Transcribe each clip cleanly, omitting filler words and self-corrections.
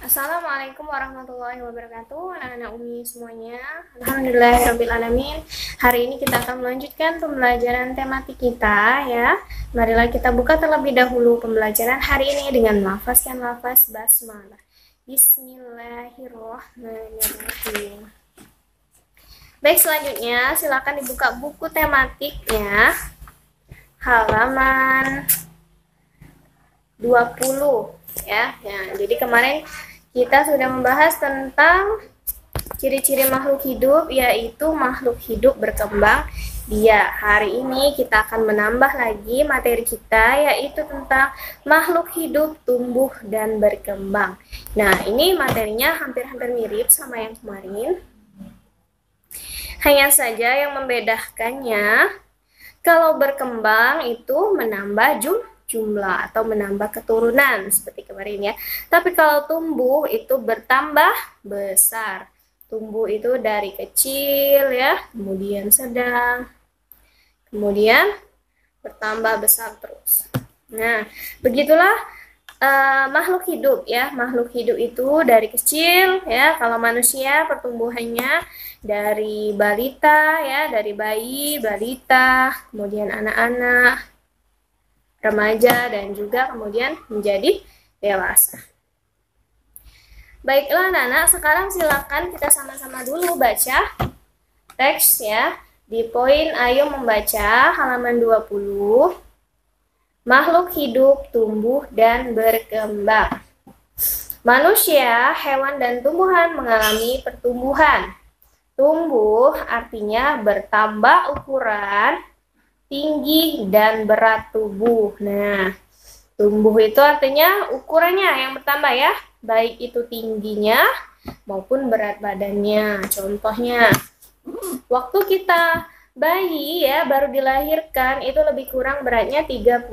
Assalamualaikum warahmatullahi wabarakatuh, anak-anak Umi semuanya. Alhamdulillahirrabbilalamin. Hari ini kita akan melanjutkan pembelajaran tematik kita ya. Marilah kita buka terlebih dahulu pembelajaran hari ini dengan melafazkan lafaz basmalah. Bismillahirrahmanirrahim. Baik, selanjutnya silakan dibuka buku tematiknya halaman 20 ya. Jadi kemarin kita sudah membahas tentang ciri-ciri makhluk hidup, yaitu makhluk hidup berkembang biak. Hari ini kita akan menambah lagi materi kita, yaitu tentang makhluk hidup tumbuh dan berkembang. Nah, ini materinya hampir-hampir mirip sama yang kemarin. Hanya saja yang membedakannya, kalau berkembang itu menambah jumlah atau menambah keturunan seperti kemarin ya. Tapi kalau tumbuh itu bertambah besar. Tumbuh itu dari kecil ya, kemudian sedang, kemudian bertambah besar terus. Nah, begitulah makhluk hidup ya. Makhluk hidup itu dari kecil ya. Kalau manusia pertumbuhannya dari balita ya, dari bayi, balita, kemudian anak-anak, remaja, dan juga kemudian menjadi dewasa. Baiklah anak-anak, sekarang silakan kita sama-sama dulu baca teks ya. Di poin ayo membaca halaman 20. Makhluk hidup tumbuh dan berkembang. Manusia, hewan, dan tumbuhan mengalami pertumbuhan. Tumbuh artinya bertambah ukuran, tinggi, dan berat tubuh. Nah, tumbuh itu artinya ukurannya yang bertambah ya, baik itu tingginya maupun berat badannya. Contohnya, waktu kita bayi ya, baru dilahirkan, itu lebih kurang beratnya 3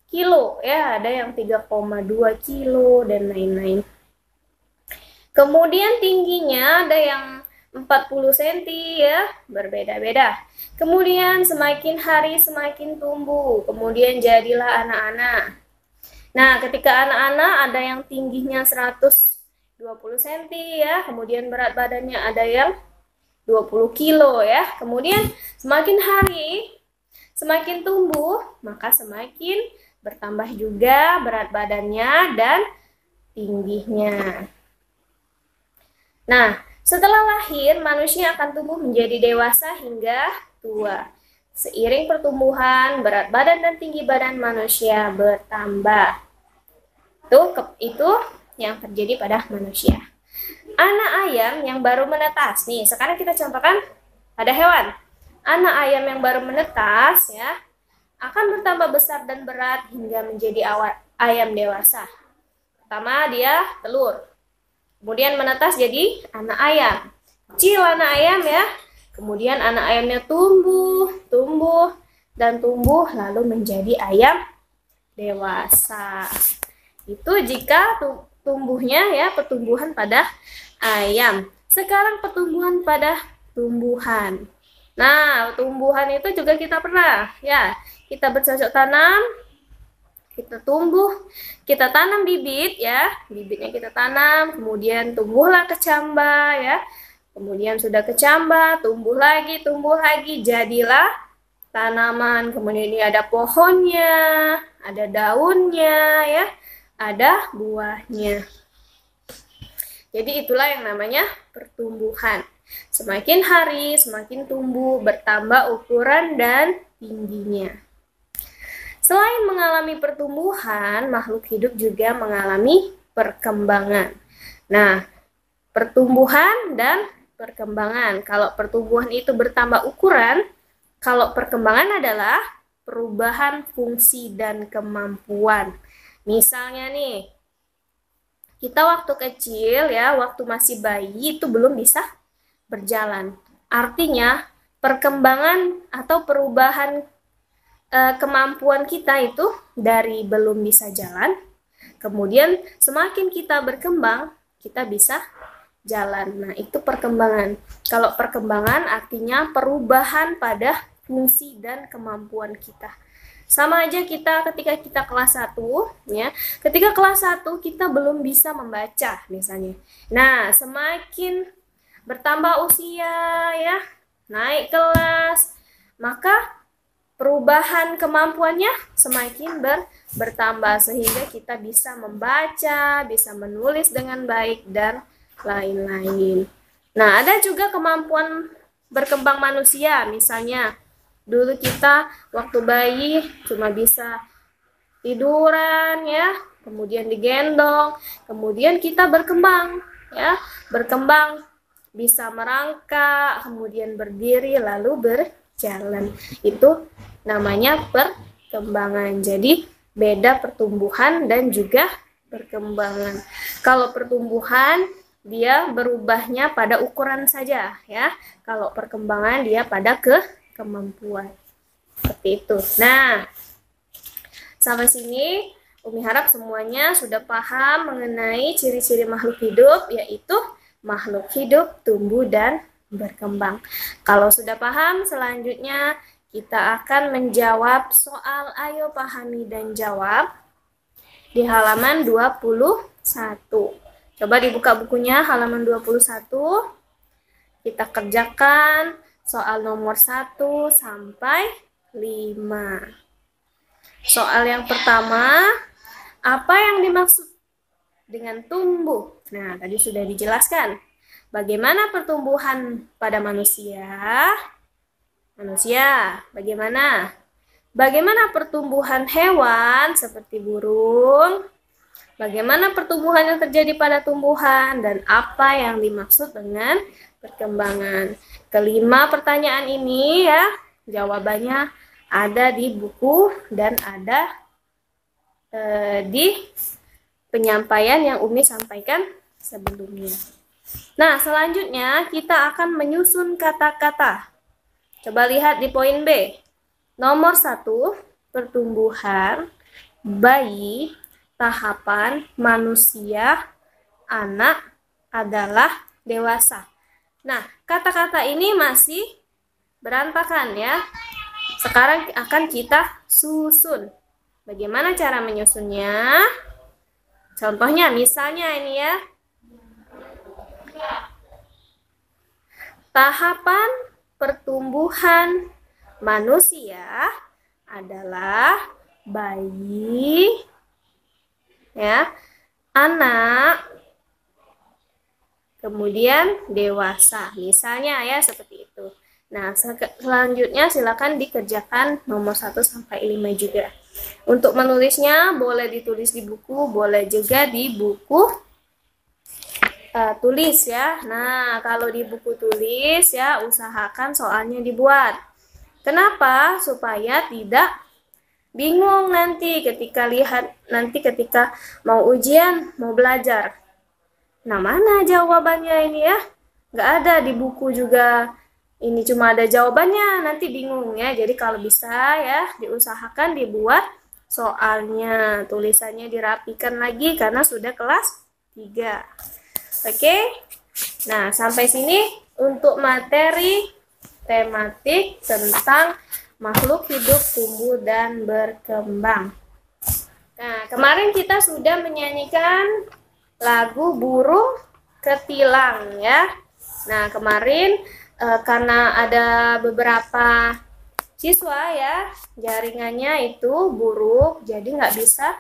kilo ya, ada yang 3,2 kilo dan lain-lain. Kemudian tingginya ada yang 40 cm ya, berbeda-beda. Kemudian semakin hari semakin tumbuh, kemudian jadilah anak-anak. Nah, ketika anak-anak ada yang tingginya 120 cm ya, kemudian berat badannya ada yang 20 kilo ya. Kemudian semakin hari semakin tumbuh, maka semakin bertambah juga berat badannya dan tingginya. Nah, setelah lahir, manusia akan tumbuh menjadi dewasa hingga tua. Seiring pertumbuhan, berat badan dan tinggi badan manusia bertambah. Itu yang terjadi pada manusia. Anak ayam yang baru menetas, nih sekarang kita contohkan pada hewan. Anak ayam yang baru menetas ya, akan bertambah besar dan berat hingga menjadi ayam dewasa. Pertama dia telur. Kemudian menetas jadi anak ayam. Kecil anak ayam ya. Kemudian anak ayamnya tumbuh, dan tumbuh lalu menjadi ayam dewasa. Itu jika tumbuhnya ya, pertumbuhan pada ayam. Sekarang pertumbuhan pada tumbuhan. Nah, tumbuhan itu juga kita pernah ya. Kita bercocok tanam, kita tumbuh, kita tanam bibit ya, bibitnya kita tanam, kemudian tumbuhlah kecambah ya, kemudian sudah kecambah, tumbuh lagi, jadilah tanaman, kemudian ini ada pohonnya, ada daunnya ya, ada buahnya. Jadi itulah yang namanya pertumbuhan. Semakin hari, semakin tumbuh, bertambah ukuran dan tingginya. Selain mengalami pertumbuhan, makhluk hidup juga mengalami perkembangan. Nah, pertumbuhan dan perkembangan. Kalau pertumbuhan itu bertambah ukuran, kalau perkembangan adalah perubahan fungsi dan kemampuan. Misalnya nih, kita waktu kecil ya, waktu masih bayi itu belum bisa berjalan. Artinya, perkembangan atau perubahan kemampuan kita itu dari belum bisa jalan, kemudian semakin kita berkembang, kita bisa jalan. Nah, itu perkembangan. Kalau perkembangan artinya perubahan pada fungsi dan kemampuan kita. Sama aja ketika kita kelas 1 ya. Ketika kelas 1 kita belum bisa membaca misalnya. Nah, semakin bertambah usia ya, naik kelas, maka perubahan kemampuannya semakin bertambah sehingga kita bisa membaca, bisa menulis dengan baik dan lain-lain. Nah, ada juga kemampuan berkembang manusia, misalnya dulu kita waktu bayi cuma bisa tiduran ya, kemudian digendong, kemudian kita berkembang ya, berkembang bisa merangkak, kemudian berdiri lalu berjalan. Itu namanya perkembangan. Jadi beda pertumbuhan dan juga perkembangan. Kalau pertumbuhan dia berubahnya pada ukuran saja ya. Kalau perkembangan dia pada kemampuan. Seperti itu. Nah, sampai sini Umi harap semuanya sudah paham mengenai ciri-ciri makhluk hidup, yaitu makhluk hidup tumbuh dan berkembang. Kalau sudah paham, selanjutnya kita akan menjawab soal ayo pahami dan jawab di halaman 21. Coba dibuka bukunya halaman 21. Kita kerjakan soal nomor 1 sampai 5. Soal yang pertama, apa yang dimaksud dengan tumbuh? Nah, tadi sudah dijelaskan. Bagaimana pertumbuhan pada manusia? Bagaimana? Bagaimana pertumbuhan hewan seperti burung? Bagaimana pertumbuhan yang terjadi pada tumbuhan dan apa yang dimaksud dengan perkembangan? Kelima pertanyaan ini ya, jawabannya ada di buku dan ada di penyampaian yang Umi sampaikan sebelumnya. Nah, selanjutnya kita akan menyusun kata-kata. Coba lihat di poin B. Nomor 1, pertumbuhan, bayi, tahapan, manusia, anak, adalah, dewasa. Nah, kata-kata ini masih berantakan ya. Sekarang akan kita susun. Bagaimana cara menyusunnya? Contohnya, misalnya ini ya. Tahapan pertumbuhan manusia adalah bayi, ya, anak, kemudian dewasa. Misalnya ya seperti itu. Nah, selanjutnya silakan dikerjakan nomor 1 sampai 5 juga. Untuk menulisnya boleh ditulis di buku, boleh juga di buku tulis ya. Nah, kalau di buku tulis ya usahakan soalnya dibuat. Kenapa? Supaya tidak bingung nanti ketika mau ujian, mau belajar. Nah, mana jawabannya ini ya? Nggak ada di buku juga. Ini cuma ada jawabannya, nanti bingung ya. Jadi kalau bisa ya diusahakan dibuat soalnya, tulisannya dirapikan lagi karena sudah kelas 3. Oke. Nah, sampai sini untuk materi tematik tentang makhluk hidup tumbuh dan berkembang. Nah, kemarin kita sudah menyanyikan lagu Burung Ketilang ya. Nah, kemarin karena ada beberapa siswa ya jaringannya itu buruk, jadi nggak bisa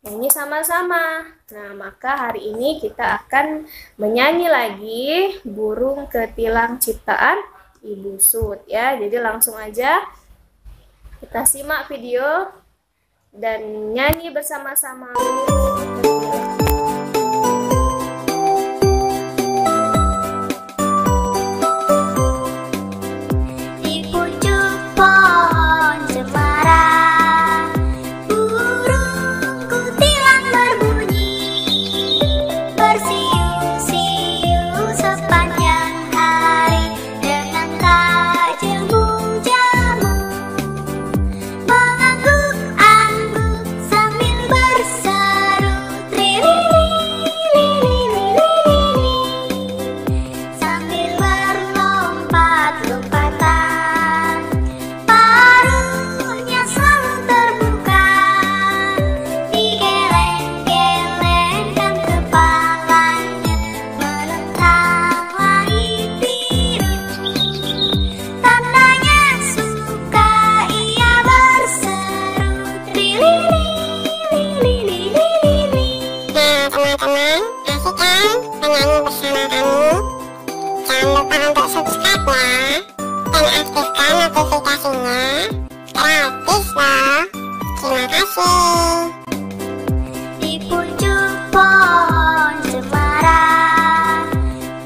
nyanyi sama-sama. Nah, maka hari ini kita akan menyanyi lagi Burung Ketilang ciptaan Ibu Sud ya. Jadi langsung aja kita simak video dan nyanyi bersama-sama. Mengangguk-angguk sambil berseru, triwi menyanyi bersama kami. Jangan lupa untuk subscribe ya, dan aktifkan notifikasinya. Gratis loh. Terima kasih. Di pucuk pohon cemara,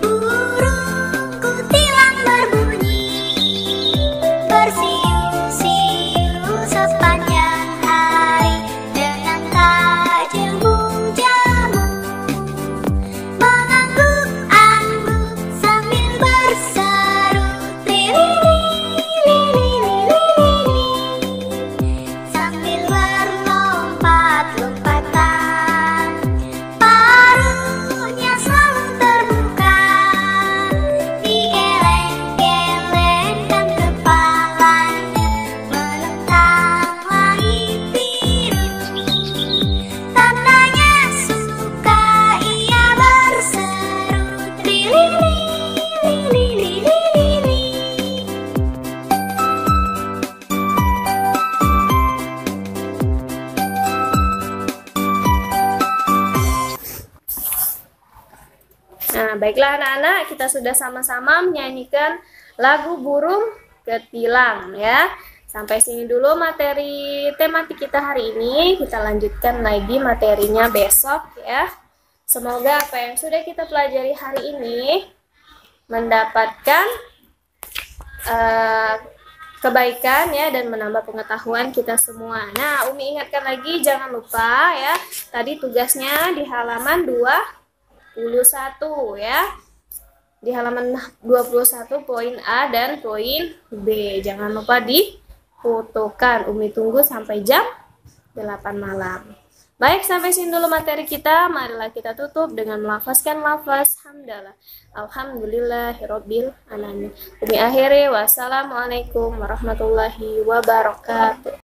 burung kutilang berbunyi, bersiul-siul sepanjang hari dengan tajam jamu, mengangguk-angguk sambil berseru lili-lili-lili-lili, sambil berlompat-lompatan, paruhnya selalu terbuka, digeleng-gelengkan kepalanya menentang langit biru. Tandanya suka ia berseru lili-lili-lili-lili. Nah, baiklah anak-anak, kita sudah sama-sama menyanyikan lagu Burung Ketilang ya. Sampai sini dulu materi tematik kita hari ini. Kita lanjutkan lagi materinya besok ya. Semoga apa yang sudah kita pelajari hari ini mendapatkan kebaikan ya dan menambah pengetahuan kita semua. Nah, Umi ingatkan lagi jangan lupa ya. Tadi tugasnya di halaman 21 ya. Di halaman 21 poin A dan poin B. Jangan lupa difotokan. Umi tunggu sampai jam 8 malam. Baik, sampai sini dulu materi kita. Marilah kita tutup dengan melafazkan lafaz hamdalah. Alhamdulillahirabbil alamin. Umi akhiri wassalamualaikum warahmatullahi wabarakatuh.